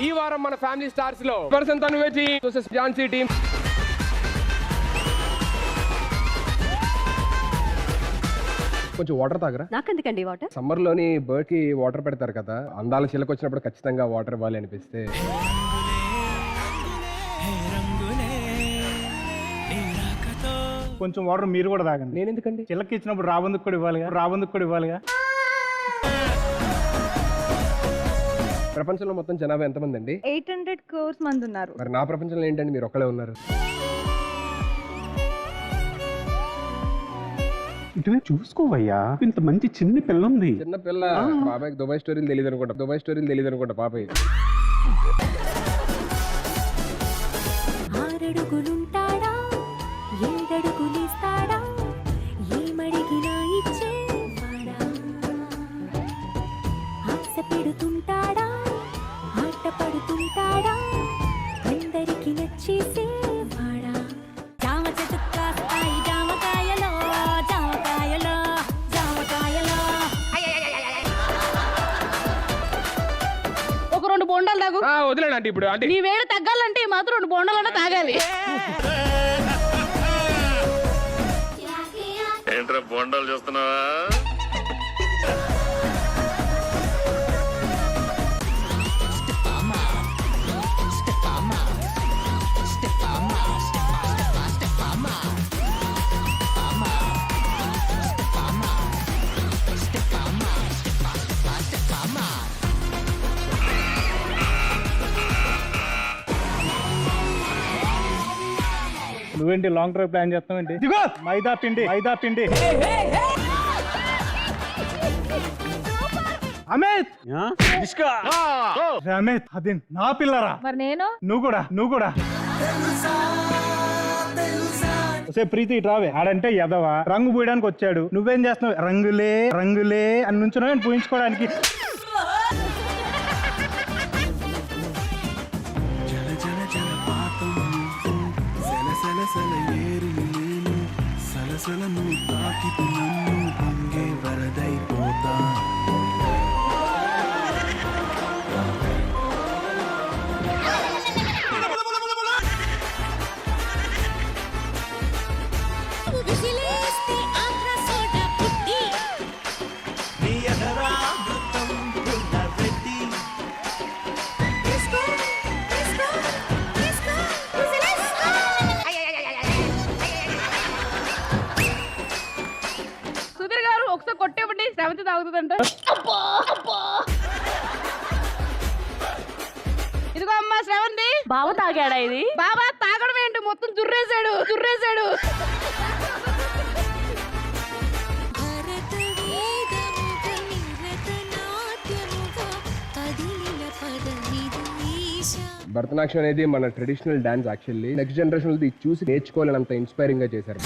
ఈ వారం మన ఫ్యామిలీ స్టార్స్ లో పర్సన్ తనువేటి వర్సెస్ ఝాన్సీ టీమ్. కొంచెం వాటర్ తాగరా? నాకెందుకండి వాటర్? సమ్మర్ లోని బర్డ్ కి వాటర్ పెడతారు కదా, అందాల చిలక వచ్చినప్పుడు ఖచ్చితంగా వాటర్ ఇవ్వాలి అనిపిస్తే. కొంచెం వాటర్ మీరు కూడా తాగండి. నేను ఎందుకండి? చిలక ఇచ్చినప్పుడు రాబందుకు కూడా ఇవ్వాలిగా. ప్రపంచంలో మొత్తం జనాభా ఎంతమంది అండి? 800 crores మంది ఉన్నారు. మరి నా ప్రపంచంలో ఏంటండి మీరు ఒక్కలే ఉన్నారు? ఇటువే చూసుకోవయ్యా, ఇంత మంచి చిన్న పిల్ల ఉంది. చిన్న పిల్ల బాబాయ్కి దుబాయ్ స్టోరీలు తెలియదు అనుకుంటా బాబాయ్. ఆరడుగులుంటాడా, ఏడడుగులిస్తాడా, ఏమడిగినా ఇచ్చేవాడా, ఆశ పెడుతుంటాడా, ఆట పడుతుంటాడా, అందరికి నచ్చేసేవాడా. జామ చెట్టు కాస్తాయి జామకాయలో, జామకాయలో, జామకాయలో. ఒక 2 బోండాలు తాగు. వదిలేండి ఇప్పుడు. అంటే నీ వేడి తగ్గాలంటే మాత్రం 2 బోండాలన్నా తాగాలి. ఏంట్రా బొండాలు చూస్తున్నావా? నువ్వేంటి లాంగ్ డ్రైవ్ ప్లాన్ చేస్తావేంటి? ఇదిగో మైదా పిండి. అమిత్, అమిత్ అది నా పిల్లరా. మరి నేను? నువ్వు కూడా ప్రీతి రావే. ఆడంటే ఎదవా రంగు పూయడానికి వచ్చాడు, నువ్వేం చేస్తున్నావు? రంగులే అని నుంచున్నావు పూయించుకోవడానికి. సుధీర్ గారు ఒకసారి కొట్టేవండి, శ్రవంతి తాగుతుందంట. ఇదిగో అమ్మా శ్రవంతి. బావ తాగాడా? ఇది బాబా తాగడం ఏంటి, మొత్తం జుర్రేసాడు. భరతనాట్యం అనేది మన traditional dance. Actually next generation చూసి నేర్చుకోవాలని అంత ఇన్స్పైరింగ్ గా చేశారు.